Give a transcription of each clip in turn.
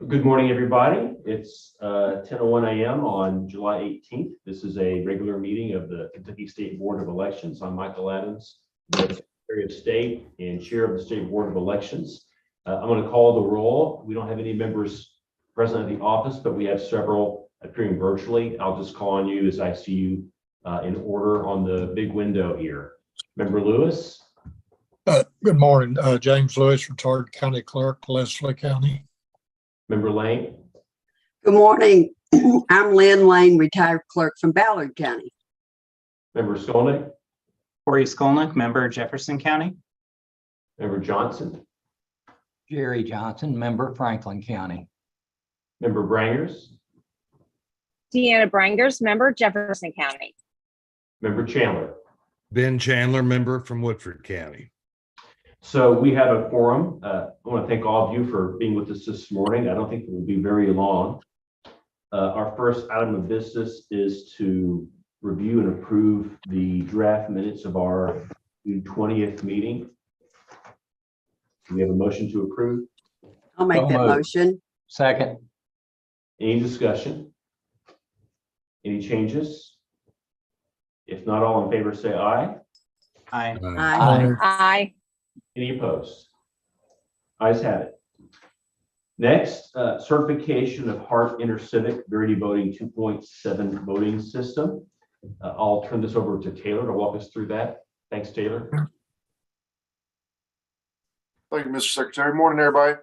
Good morning, everybody. It's 10:01 a.m. on July 18th. This is a regular meeting of the Kentucky State Board of Elections. I'm Michael Adams, the Secretary of State and Chair of the State Board of Elections. I'm going to call the roll. We don't have any members present at the office, but we have several appearing virtually. I'll just call on you as I see you in order on the big window here. Member Lewis. Good morning, James Lewis, retired county clerk, Leslie County. Member Lane. Good morning. I'm Lynn Lane, retired clerk from Ballard County. Member Skolnick. Corey Skolnick, member Jefferson County. Member Johnson. Jerry Johnson, member Franklin County. Member Brangers. Deanna Brangers, member Jefferson County. Member Chandler. Ben Chandler, member from Woodford County. So we have a quorum. I want to thank all of you for being with us this morning. I don't think it will be very long. Our first item of business is to review and approve the draft minutes of our June 20th meeting. Do we have a motion to approve? I'll make So that moved. motion. Second. Any discussion? Any changes? If not, all in favor say aye. Aye. Aye. Aye. Any opposed? Ayes have it. Next, certification of Hart InterCivic Verity Voting 2.7 voting system. I'll turn this over to Taylor to walk us through that. Thanks, Taylor. Thank you, Mr. Secretary. Morning, everybody.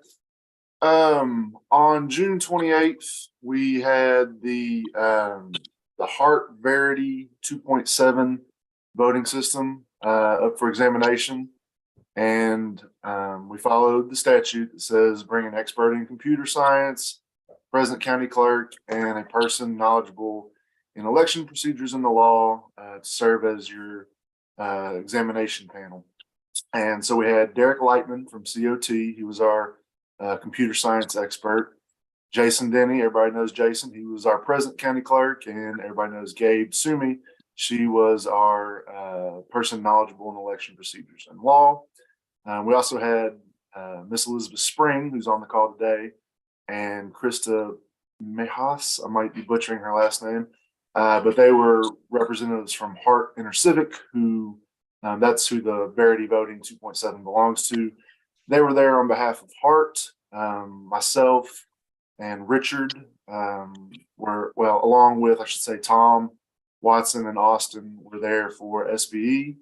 On June 28th, we had the Hart Verity 2.7 voting system up for examination. And we followed the statute that says bring an expert in computer science, present county clerk, and a person knowledgeable in election procedures and the law to serve as your examination panel. And so we had Derek Lightman from COT. He was our computer science expert. Jason Denny, everybody knows Jason. He was our present county clerk, and everybody knows Gabe Sumi. She was our person knowledgeable in election procedures and law. We also had Miss Elizabeth Spring, who's on the call today, and Krista Mejas. I might be butchering her last name, but they were representatives from Hart InterCivic, who that's who the Verity Voting 2.7 belongs to. They were there on behalf of Hart. Myself and Richard along with, I should say, Tom, Watson, and Austin were there for SBE.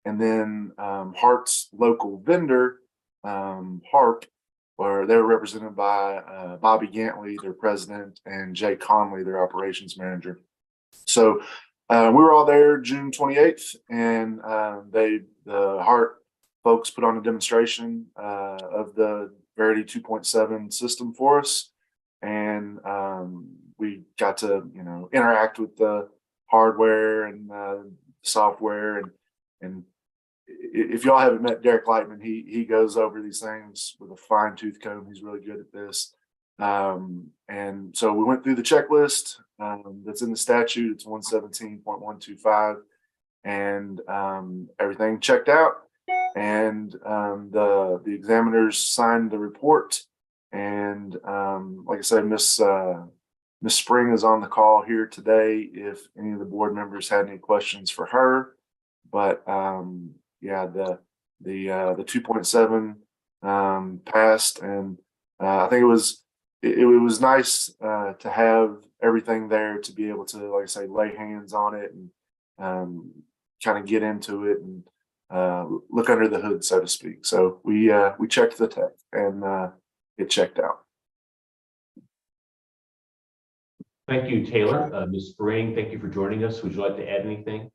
And then Hart's local vendor, Hart, where they were represented by Bobby Gantley, their president, and Jay Conley, their operations manager. So we were all there June 28th, and the Hart folks put on a demonstration of the Verity 2.7 system for us. And we got to, interact with the hardware and software. And if y'all haven't met Derek Lightman, he goes over these things with a fine tooth comb. He's really good at this. And so we went through the checklist that's in the statute. It's 117.125, and everything checked out. And the examiners signed the report. And like I said, Miss Spring is on the call here today if any of the board members had any questions for her. But yeah, the 2.7 passed, and I think it was nice to have everything there to be able to, like I say, lay hands on it and kind of get into it and look under the hood, so to speak. So we checked the tech, and it checked out. Thank you, Taylor. Ms. Spring, thank you for joining us. Would you like to add anything?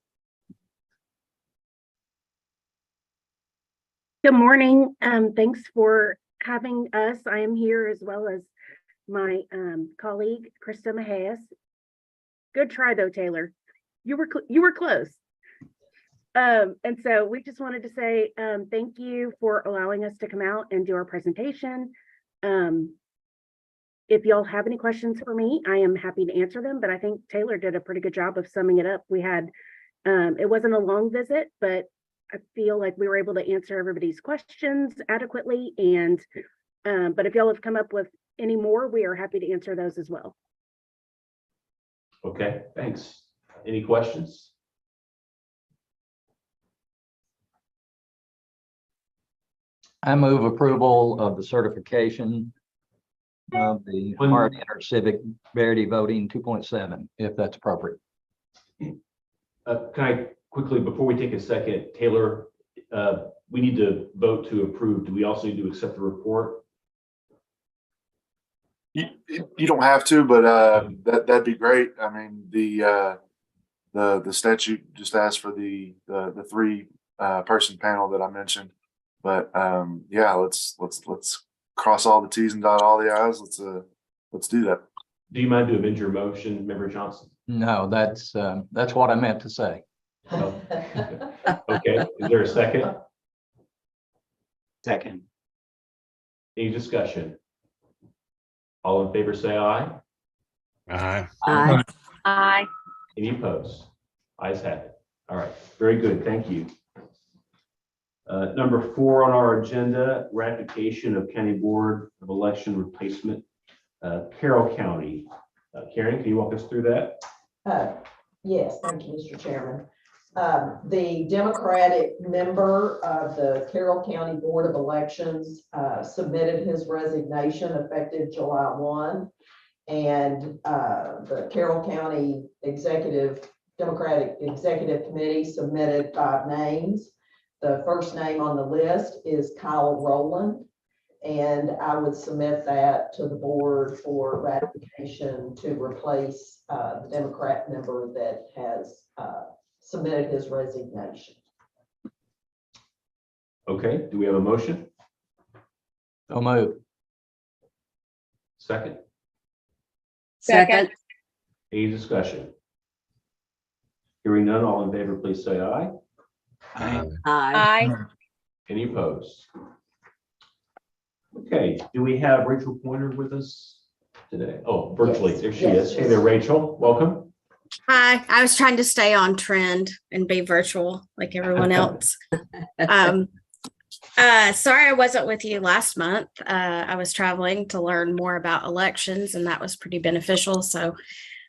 Good morning. Thanks for having us. I am here as well as my colleague, Krista Mejas. Good try though, Taylor. You were close. And so we just wanted to say thank you for allowing us to come out and do our presentation. If y'all have any questions for me, I am happy to answer them, but I think Taylor did a pretty good job of summing it up. We had, it wasn't a long visit, but I feel like we were able to answer everybody's questions adequately, and but if y'all have come up with any more, we are happy to answer those as well. Okay, thanks. Any questions? I move approval of the certification of the When- Hart Civic Verity Voting 2.7, if that's appropriate. Can I quickly, before we take a second, Taylor, we need to vote to approve. Do we also need to accept the report? You don't have to, but that'd be great. I mean, the statute just asked for the three person panel that I mentioned. But yeah, let's cross all the T's and dot all the I's. Let's do that. Do you mind to amend your motion, Member Johnson? No, that's what I meant to say. No. Okay, is there a second? Second. Any discussion? All in favor, say aye. Aye. Aye. Aye. Any opposed? Ayes have it. All right, very good, thank you. Number 4 on our agenda, ratification of County Board of Election replacement, Carroll County. Karen, can you walk us through that? Yes, thank you, Mr. Chairman. The Democratic member of the Carroll County Board of Elections submitted his resignation effective July 1. And the Carroll County Democratic Executive Committee submitted 5 names. The first name on the list is Kyle Rowland. And I would submit that to the board for ratification to replace the Democrat member that has submitted his resignation. Okay, do we have a motion? So move. Second? Second. Any discussion? Hearing none, all in favor, please say aye. Aye. Aye. Aye. Any opposed? Okay, do we have Rachel Pointer with us today? Oh, virtually, Yes, there she yes, is. Hey yes. there, Rachel, welcome. Hi, I was trying to stay on trend and be virtual like everyone else. Sorry I wasn't with you last month. I was traveling to learn more about elections, and that was pretty beneficial. So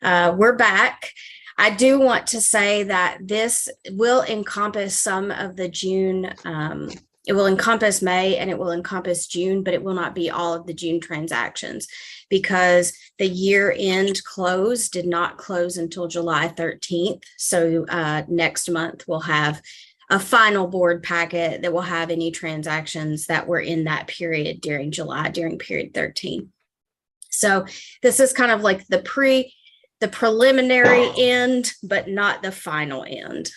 we're back. I do want to say that this will encompass some of the June. It will encompass May and it will encompass June, but it will not be all of the June transactions because the year-end close did not close until July 13th. So next month we'll have a final board packet that will have any transactions that were in that period during July, during period 13. So this is kind of like the preliminary end, but not the final end.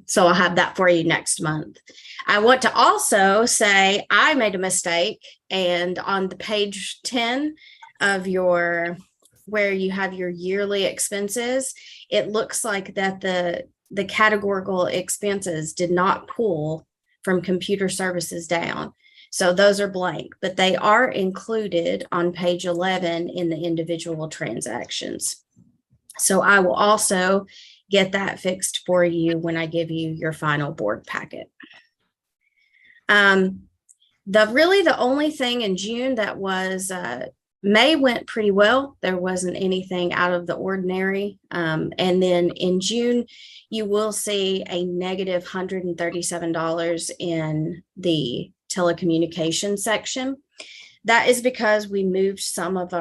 So I'll have that for you next month. I want to also say I made a mistake, and on the page 10 of where you have your yearly expenses, it looks like that the categorical expenses did not pull from computer services down. So those are blank, but they are included on page 11 in the individual transactions. So I will also get that fixed for you when I give you your final board packet. The only thing in June that was May went pretty well. There wasn't anything out of the ordinary. And then in June, you will see a negative $137 in the telecommunications section. That is because we moved some of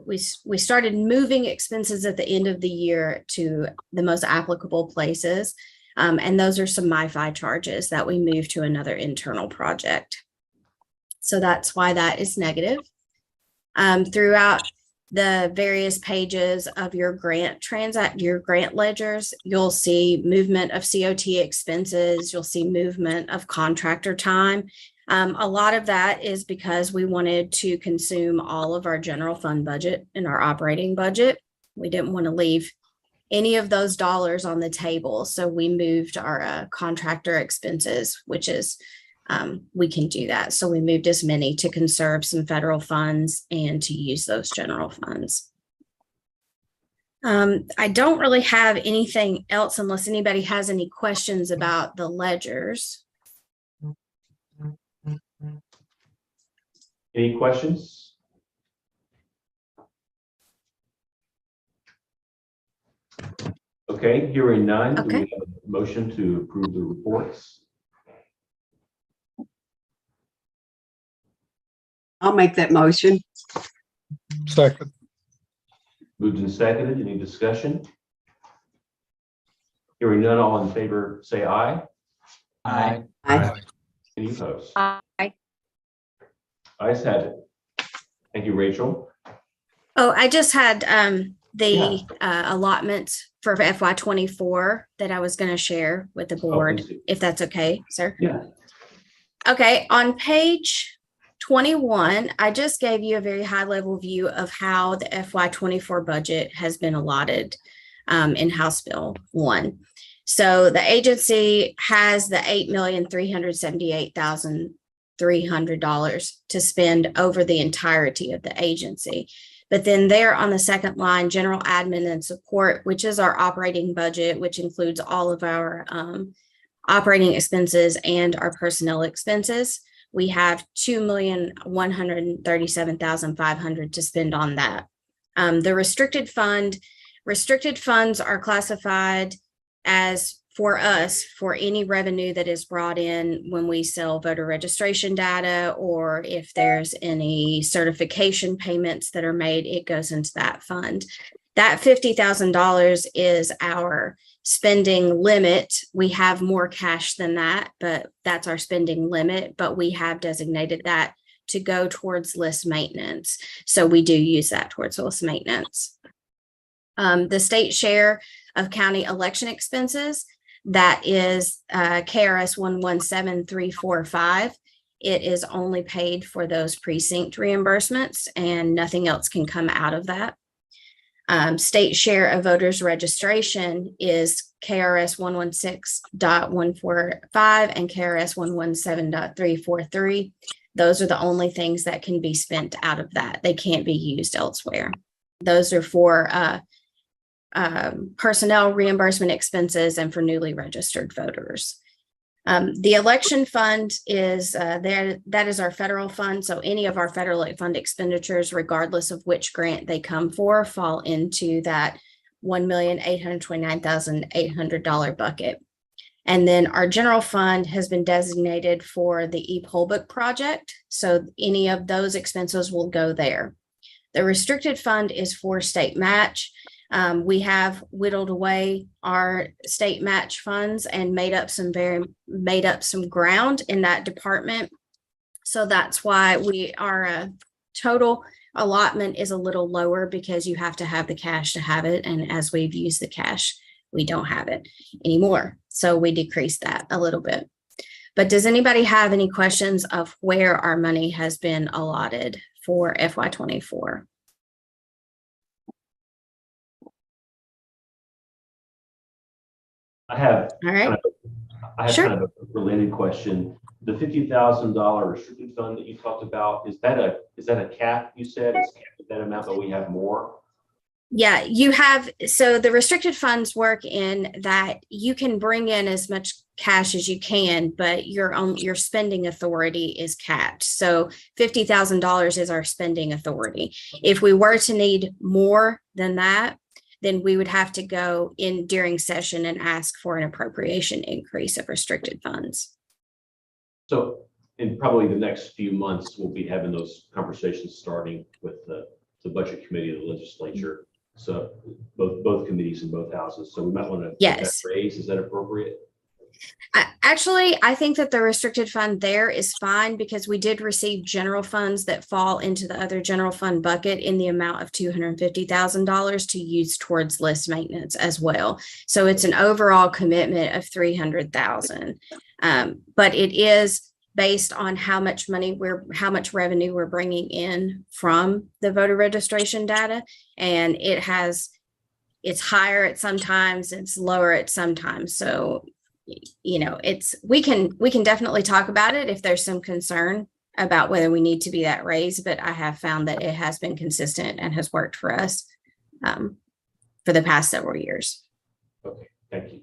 we started moving expenses at the end of the year to the most applicable places. And those are some MiFi charges that we moved to another internal project. So that's why that is negative. Throughout the various pages of your grant ledgers, you'll see movement of COT expenses. You'll see movement of contractor time. A lot of that is because we wanted to consume all of our general fund budget and our operating budget. We didn't want to leave any of those dollars on the table. So we moved our contractor expenses, which is we can do that. So we moved as many to conserve some federal funds and to use those general funds. I don't really have anything else unless anybody has any questions about the ledgers. Any questions? Okay, hearing none. Do we Okay. have a motion to approve the reports? I'll make that motion. Second. Moved and seconded. Any discussion? Hearing none, all in favor, say aye. Aye. Aye. Any opposed? Aye. Ayes have it. Thank you, Rachel. Oh, I just had the allotments for FY24 that I was going to share with the board, please do. if that's okay, sir. Yeah. Okay, on page 21, I just gave you a very high level view of how the FY24 budget has been allotted in House Bill 1. So the agency has the $8,378,300 to spend over the entirety of the agency. But then there on the second line, general admin and support, which is our operating budget, which includes all of our operating expenses and our personnel expenses, we have $2,137,500 to spend on that. The restricted funds are classified as for us for any revenue that is brought in when we sell voter registration data, or if there's any certification payments that are made, it goes into that fund. That $50,000 is our spending limit. We have more cash than that, but that's our spending limit, but we have designated that to go towards list maintenance. So we do use that towards list maintenance. The state share of county election expenses, that is KRS 117345. It is only paid for those precinct reimbursements and nothing else can come out of that. State share of voters registration is KRS 116.145 and KRS 117.343. Those are the only things that can be spent out of that. They can't be used elsewhere. Those are for personnel reimbursement expenses and for newly registered voters. The election fund is there. That is our federal fund. So any of our federal fund expenditures, regardless of which grant they come for, fall into that $1,829,800 bucket. And then our general fund has been designated for the e-poll book project. So any of those expenses will go there. The restricted fund is for state match. We have whittled away our state match funds and made up some ground in that department. So that's why our total allotment is a little lower, because you have to have the cash to have it. And as we've used the cash, we don't have it anymore. So we decreased that a little bit. But does anybody have any questions of where our money has been allotted for FY24? I have All right. Sure. kind of a related question. The $50,000 restricted fund that you talked about, is that a cap? You said it's capped at that amount, but we have more. Yeah, you have. So the restricted funds work in that you can bring in as much cash as you can, but your spending authority is capped. So $50,000 is our spending authority. If we were to need more than that, then we would have to go in during session and ask for an appropriation increase of restricted funds. So in probably the next few months, we'll be having those conversations starting with the budget committee of the legislature. So both committees in both houses. So we might want to Yes. raise. Is that appropriate? Actually, I think that the restricted fund there is fine, because we did receive general funds that fall into the other general fund bucket in the amount of $250,000 to use towards list maintenance as well. So it's an overall commitment of $300,000. But it is based on how much revenue we're bringing in from the voter registration data. And it's higher at sometimes, it's lower at sometimes. So, you know, we can definitely talk about it if there's some concern about whether we need to be that raised, but I have found that it has been consistent and has worked for us. for the past several years. Okay, thank you.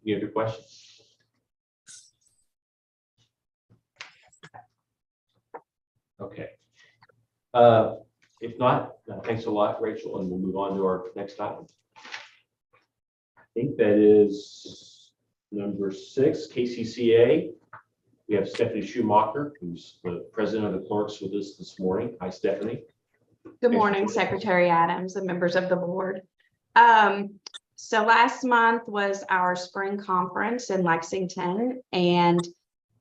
Any other questions? Okay. If not, thanks a lot, Rachel, and we'll move on to our next item. I think that is number 6, KCCA. We have Stephanie Schumacher, who's the president of the clerks with us this morning. Hi, Stephanie. Good morning, Secretary Adams and members of the board. So last month was our spring conference in Lexington, and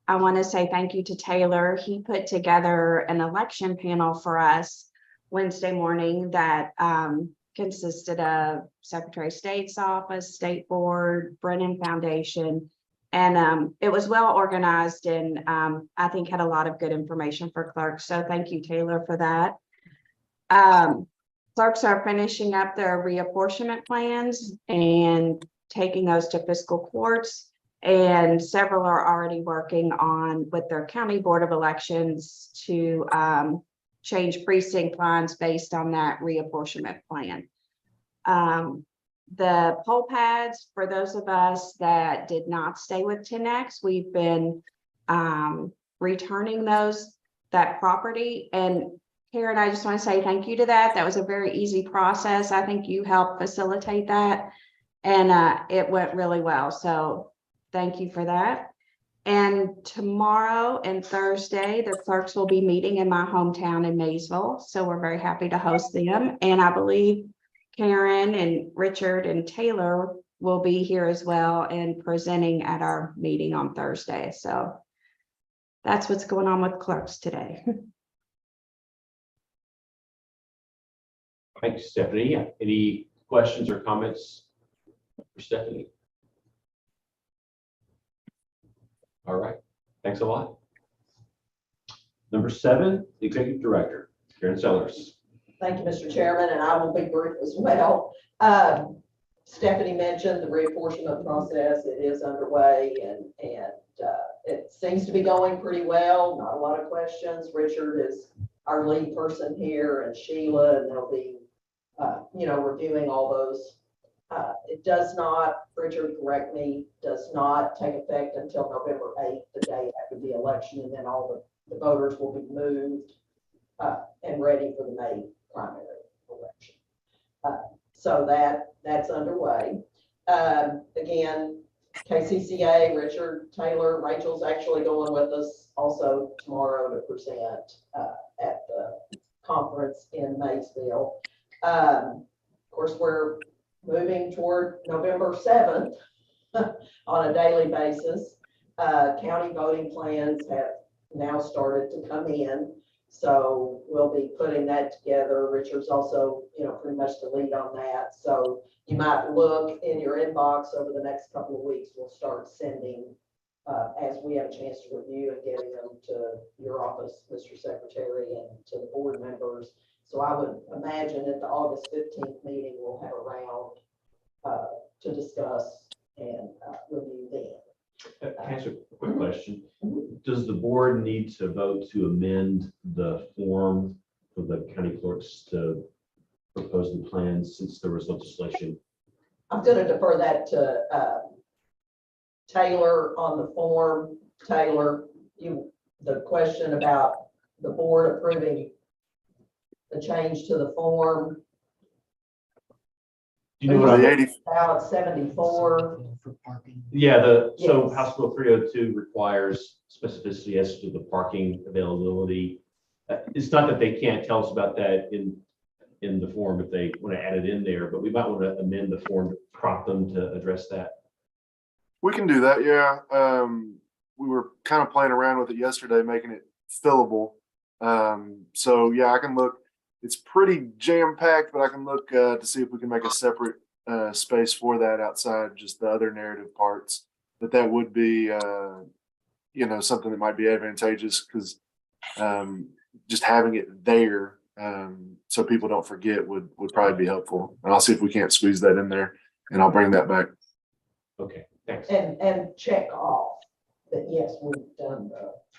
I want to say thank you to Taylor. He put together an election panel for us Wednesday morning that consisted of Secretary of State's office, State Board, Brennan Foundation, and it was well organized and I think had a lot of good information for clerks. So thank you, Taylor, for that. Clerks are finishing up their reapportionment plans and taking those to fiscal courts, and several are already working on with their county board of elections to change precinct lines based on that reapportionment plan. The poll pads, for those of us that did not stay with 10X, we've been returning that property. And Karen, I just want to say thank you to that. That was a very easy process. I think you helped facilitate that, and it went really well. So thank you for that. And tomorrow and Thursday, the clerks will be meeting in my hometown in Maysville. So we're very happy to host them. And I believe Karen and Richard and Taylor will be here as well and presenting at our meeting on Thursday. So that's what's going on with clerks today. Thanks, Stephanie. Any questions or comments for Stephanie? All right, thanks a lot. Number 7, Executive Director, Karen Sellers. Thank you, Mr. Chairman, and I will be brief as well. Stephanie mentioned the reapportionment process. It is underway, and it seems to be going pretty well. Not a lot of questions. Richard is our lead person here, and Sheila, and they'll be, reviewing all those. It does not, Richard, correct me, does not take effect until November 8th, the day after the election, and then all the voters will be moved and ready for the May primary election. So that's underway. Again, KCCA, Richard, Taylor, Rachel's actually going with us also tomorrow to present at the conference in Maysville. Of course, we're moving toward November 7th on a daily basis. County voting plans have now started to come in. So we'll be putting that together. Richard's also, pretty much the lead on that. So you might look in your inbox over the next couple of weeks. We'll start sending as we have a chance to review and getting them to your office, Mr. Secretary, and to the board members. So I would imagine at the August 15th meeting, we'll have a round to discuss and review then. Can I ask a quick question? Does the board need to vote to amend the form for the county clerks to propose the plans since there was legislation? I'm going to defer that to Taylor on the form. Taylor, the question about the board approving the change to the form. Do you know what The I 80, Ballot 74. Yeah, so Yes. House Bill 302 requires specificity as to the parking availability. It's not that they can't tell us about that in the form if they want to add it in there, but we might want to amend the form to prompt them to address that. we can do that, yeah. We were kind of playing around with it yesterday, making it fillable. So yeah, I can look. It's pretty jam-packed, but I can look to see if we can make a separate space for that outside just the other narrative parts. But that would be, something that might be advantageous because just having it there so people don't forget would probably be helpful. And I'll see if we can't squeeze that in there, and I'll bring that back. Okay, thanks. And check off that, yes, we've done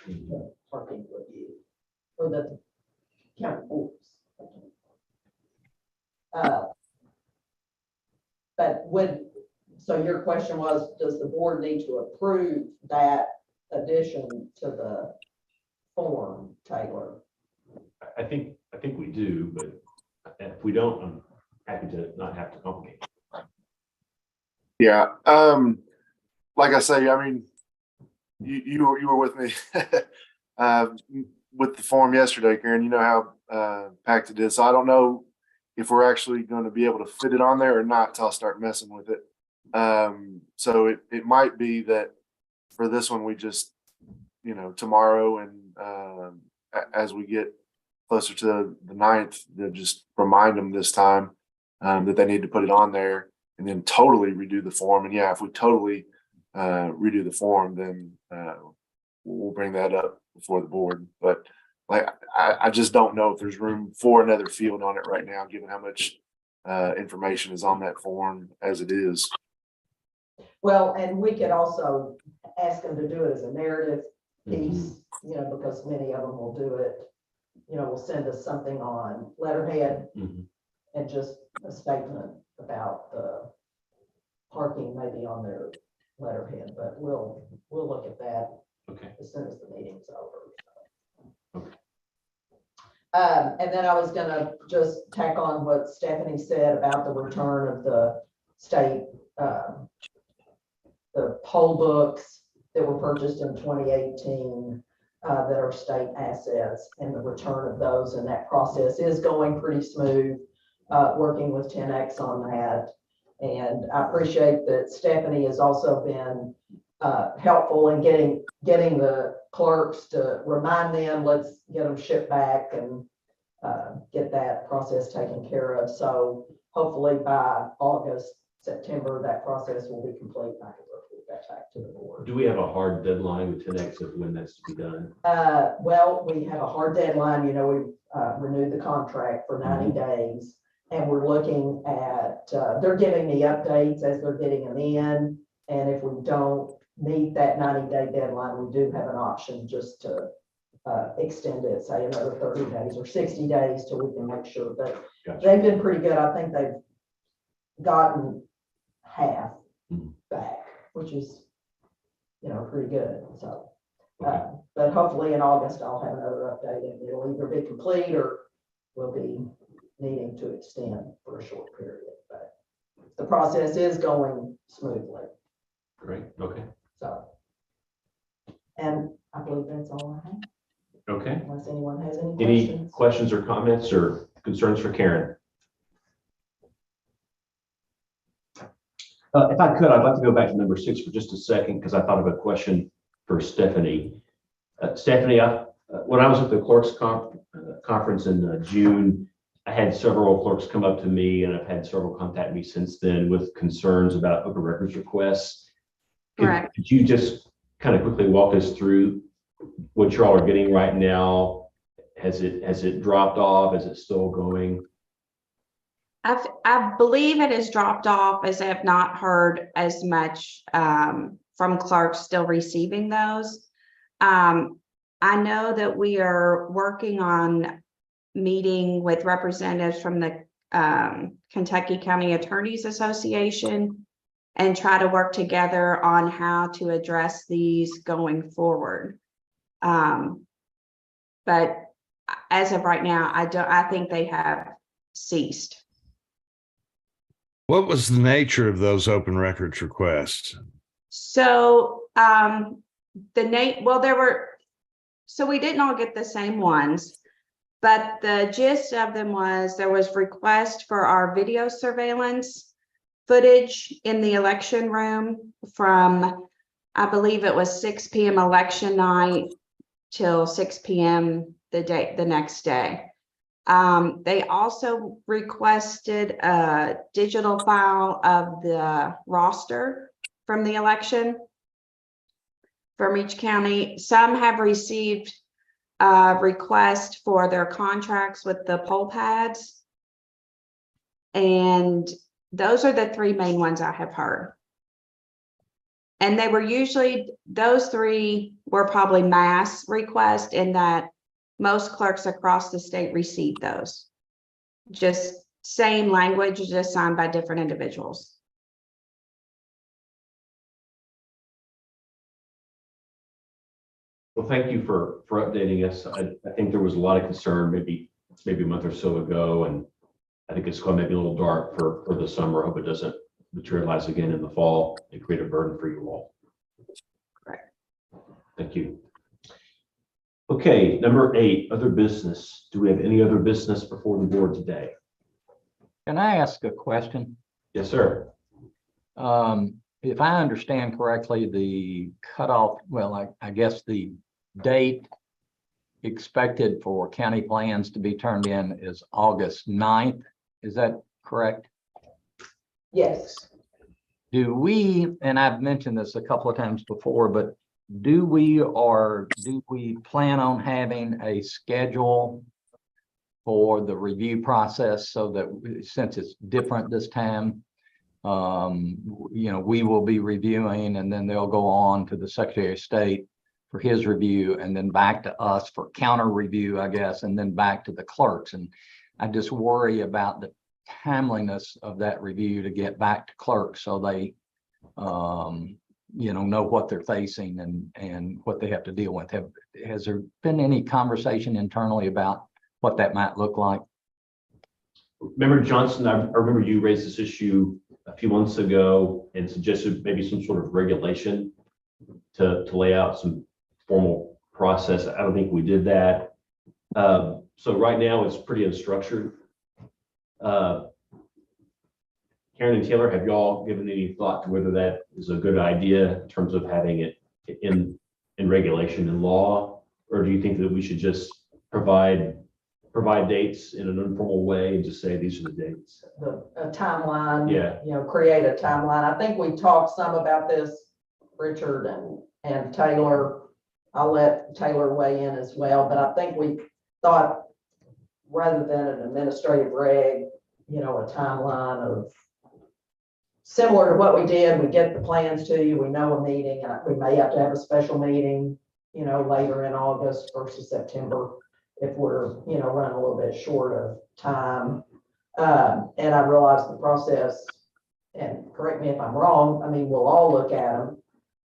the parking review for the county boards. But so your question was, does the board need to approve that addition to the form, Taylor? I think we do, but if we don't, I'm happy to not have to complicate. Yeah, like I say, I mean, you were with me with the form yesterday, Karen. You know how packed it is. So I don't know if we're actually going to be able to fit it on there or not till I start messing with it. So it might be that for this one, we just, tomorrow and as we get closer to the 9th, to just remind them this time that they need to put it on there and then totally redo the form. And yeah, if we totally redo the form, then we'll bring that up before the board. But like, I just don't know if there's room for another field on it right now, given how much information is on that form as it is. Well, and we could also ask them to do it as a narrative piece, because many of them will do it. Will send us something on letterhead and just a statement about the parking maybe on their letterhead, but we'll look at that as soon as the meeting's over. And then I was gonna just tack on what Stephanie said about the return of the state, the poll books that were purchased in 2018 that are state assets, and the return of those, and that process is going pretty smooth, working with 10X on that. And I appreciate that Stephanie has also been helpful in getting the clerks to remind them, let's get them shipped back and get that process taken care of. So hopefully by August, September, that process will be complete. I can report that back to the board. Do we have a hard deadline with 10X of when that's to be done? Well, we have a hard deadline. We renewed the contract for 90 days. And we're looking at, they're giving me updates as they're getting them in. And if we don't meet that 90-day deadline, we do have an option just to extend it, say another 30 days or 60 days till we can make sure. But they've been pretty good. I think they've gotten half back, which is, pretty good. So, but hopefully in August, I'll have another update and it'll either be complete or we'll be needing to extend for a short period, but the process is going smoothly. Great. Okay. So, and I believe that's all I have. Okay. Unless anyone has any Any questions or comments or concerns for Karen? If I could, I'd like to go back to number 6 for just a second, because I thought of a question for Stephanie. Stephanie, when I was at the clerks conference in June, I had several clerks come up to me, and I've had several contact me since then with concerns about open records requests. Correct. Could you just kind of quickly walk us through what you all are getting right now? Has it dropped off? Is it still going? I believe it has dropped off, as I have not heard as much from clerks still receiving those. I know that we are working on meeting with representatives from the Kentucky County Attorneys Association and try to work together on how to address these going forward. But as of right now, I think they have ceased. What was the nature of those open records requests? So well, so we didn't all get the same ones, but the gist of them was there was request for our video surveillance footage in the election room from, I believe it was 6 p.m. election night till 6 p.m. the next day. They also requested a digital file of the roster from the election from each county. Some have received a request for their contracts with the poll pads. And those are the 3 main ones I have heard. And they were usually, those 3 were probably mass requests in that most clerks across the state received those. Just same language, just signed by different individuals. Well, thank you for updating us. I think there was a lot of concern maybe a month or so ago, and I think it's going to maybe a little dark for the summer. I hope it doesn't materialize again in the fall and create a burden for you all. Right. Thank you. Okay, number 8, other business. Do we have any other business before the board today? Can I ask a question? Yes, sir. If I understand correctly, the cutoff, well, I guess the date expected for county plans to be turned in is August 9th. Is that correct? Yes. Do we, and I've mentioned this a couple of times before, but do we plan on having a schedule for the review process so that since it's different this time, we will be reviewing and then they'll go on to the Secretary of State for his review and then back to us for counter review, I guess, and then back to the clerks. And I just worry about the timeliness of that review to get back to clerks so they, know what they're facing and what they have to deal with. Has there been any conversation internally about what that might look like? Member Johnson, I remember you raised this issue a few months ago and suggested maybe some sort of regulation to lay out some formal process. I don't think we did that. So right now it's pretty unstructured. Karen and Taylor, have y'all given any thought to whether that is a good idea in terms of having it in regulation and law? Or do you think that we should just provide dates in an informal way and just say these are the dates? A timeline. Yeah. Create a timeline. I think we talked some about this, Richard and Taylor. I'll let Taylor weigh in as well, but I think we thought rather than an administrative reg, a timeline of similar to what we did. We get the plans to you, we know a meeting, and we may have to have a special meeting, later in August versus September if we're, running a little bit short of time. And I realize the process, and correct me if I'm wrong, we'll all look at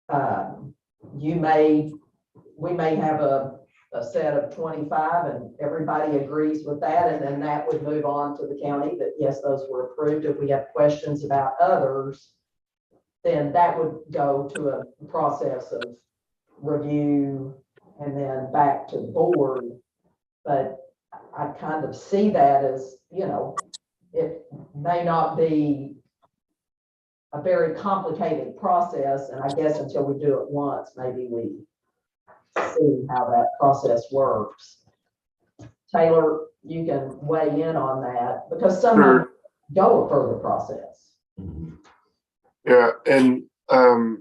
them. We may have a set of 25 and everybody agrees with that. And then that would move on to the county that, yes, those were approved. If we have questions about others, then that would go to a process of review and then back to the board. But I kind of see that as, it may not be a very complicated process. And I guess until we do it once, maybe we see how that process works. Taylor, you can weigh in on that because some go a further process. Yeah, and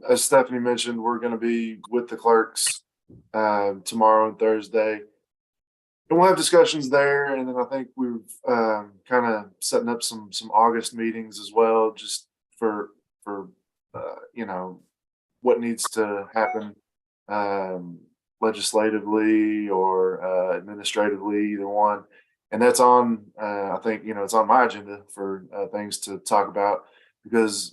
as Stephanie mentioned, we're going to be with the clerks tomorrow and Thursday. And we'll have discussions there, and then I think we've kind of setting up some August meetings as well, just for what needs to happen legislatively or administratively, either one. And that's on, I think, it's on my agenda for things to talk about because,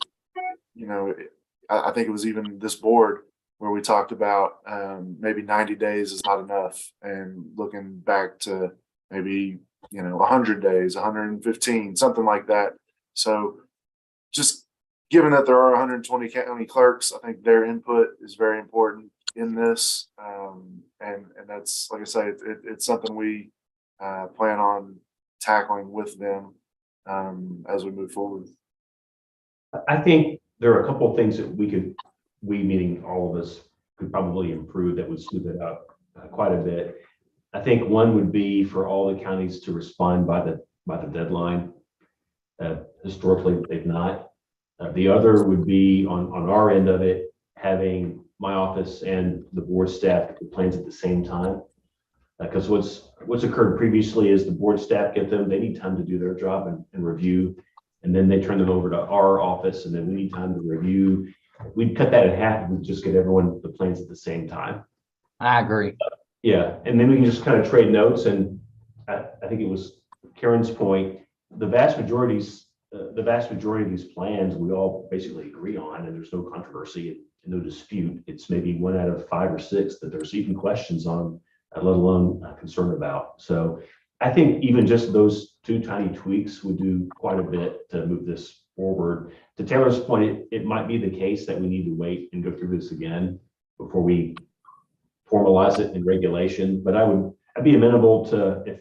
I think it was even this board where we talked about maybe 90 days is not enough and looking back to maybe, 100 days, 115, something like that. So just given that there are 120 county clerks, I think their input is very important in this. And that's, like I say, it's something we plan on tackling with them as we move forward. I think there are a couple of things that we meaning all of us, could probably improve that would smooth it up quite a bit. I think one would be for all the counties to respond by the deadline. Historically, they've not. The other would be on our end of it, having my office and the board staff get the plans at the same time. Because what's occurred previously is the board staff get them, they need time to do their job and review, and then they turn them over to our office, and then we need time to review. We'd cut that in half and just get everyone the plans at the same time. I agree. Yeah, and then we can just kind of trade notes. And I think it was Karen's point. the vast majority of these plans, we all basically agree on, and there's no controversy and no dispute. It's maybe 1 out of 5 or 6 that there's even questions on, let alone concern about. So I think even just those 2 tiny tweaks would do quite a bit to move this forward. To Taylor's point, it might be the case that we need to wait and go through this again before we formalize it in regulation. But I'd be amenable to,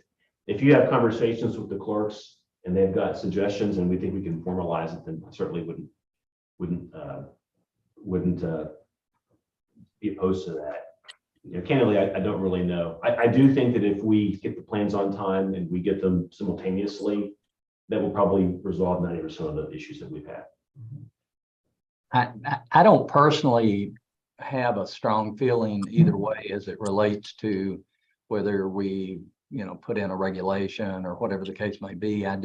if you have conversations with the clerks and they've got suggestions and we think we can formalize it, then certainly wouldn't be opposed to that. You know, candidly, I don't really know. I do think that if we get the plans on time and we get them simultaneously, that will probably resolve 90% of the issues that we've had. I don't personally have a strong feeling either way as it relates to whether we, put in a regulation or whatever the case may be. I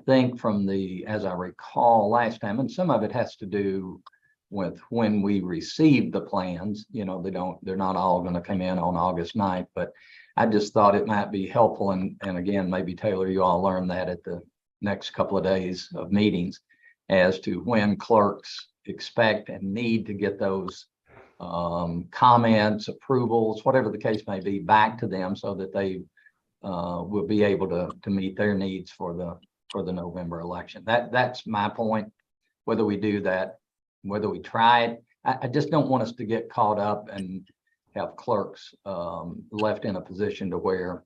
think from as I recall last time, and some of it has to do with when we receive the plans, they're not all going to come in on August 9th, but I just thought it might be helpful. And again, maybe Taylor, you all learn that at the next couple of days of meetings as to when clerks expect and need to get those comments, approvals, whatever the case may be, back to them so that they will be able to meet their needs for the November election. That's my point. Whether we do that, whether we try it, I just don't want us to get caught up and have clerks left in a position to where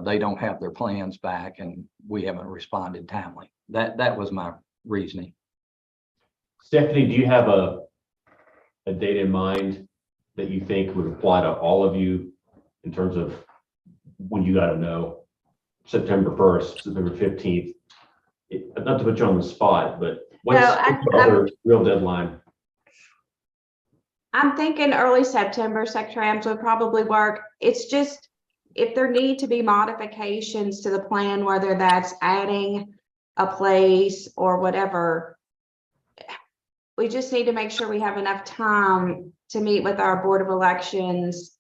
they don't have their plans back and we haven't responded timely. That was my reasoning. Stephanie, do you have a date in mind that you think would apply to all of you in terms of when you got to know? September 1st, September 15th? Not to put you on the spot, but what's the other real deadline? I'm thinking early September, Secretary Adams would probably work. It's just, if there need to be modifications to the plan, whether that's adding a place or whatever, we just need to make sure we have enough time to meet with our Board of Elections,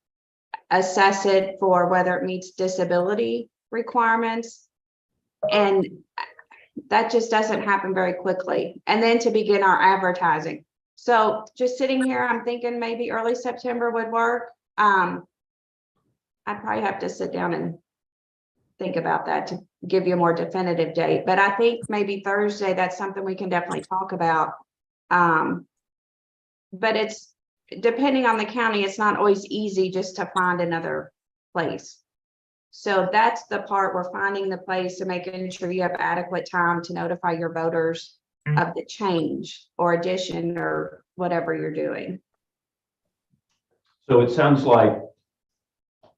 assess it for whether it meets disability requirements. And that just doesn't happen very quickly. And then to begin our advertising. So just sitting here, I'm thinking maybe early September would work. I'd probably have to sit down and think about that to give you a more definitive date. But I think maybe Thursday, that's something we can definitely talk about. But it's depending on the county, it's not always easy just to find another place. So that's the part, we're finding the place and making sure you have adequate time to notify your voters of the change or addition or whatever you're doing. So it sounds like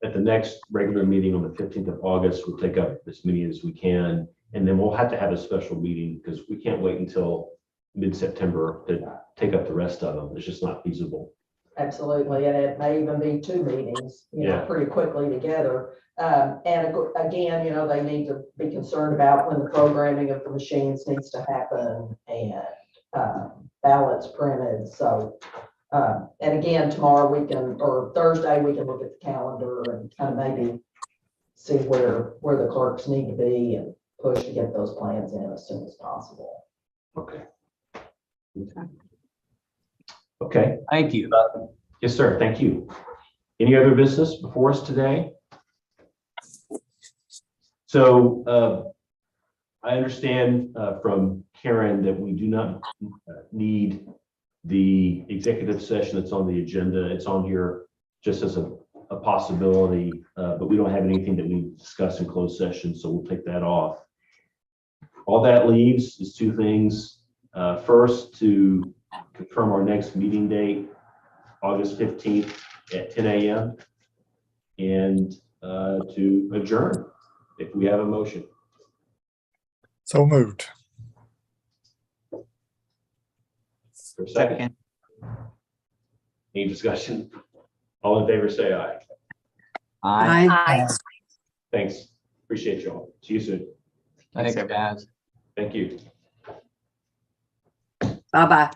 at the next regular meeting on the 15th of August, we'll take up as many as we can, and then we'll have to have a special meeting because we can't wait until mid-September to take up the rest of them. It's just not feasible. Absolutely, and it may even be 2 meetings, Yeah. pretty quickly together. And again, they need to be concerned about when the programming of the machines needs to happen and ballots printed. So, and again, tomorrow or Thursday, we can look at the calendar and kind of maybe see where the clerks need to be and push to get those plans in as soon as possible. Okay. Okay. Thank you. Yes, sir. Thank you. Any other business before us today? So I understand from Karen that we do not need the executive session that's on the agenda. It's on here just as a possibility, but we don't have anything that we discuss in closed session, so we'll take that off. All that leaves is 2 things. First, to confirm our next meeting date, August 15th at 10 a.m. and to adjourn if we have a motion. So moved. For a second. Any discussion? All in favor, say aye. Aye. Aye. Thanks. Appreciate you all. See you soon. Thanks, guys. Thank you. Bye-bye.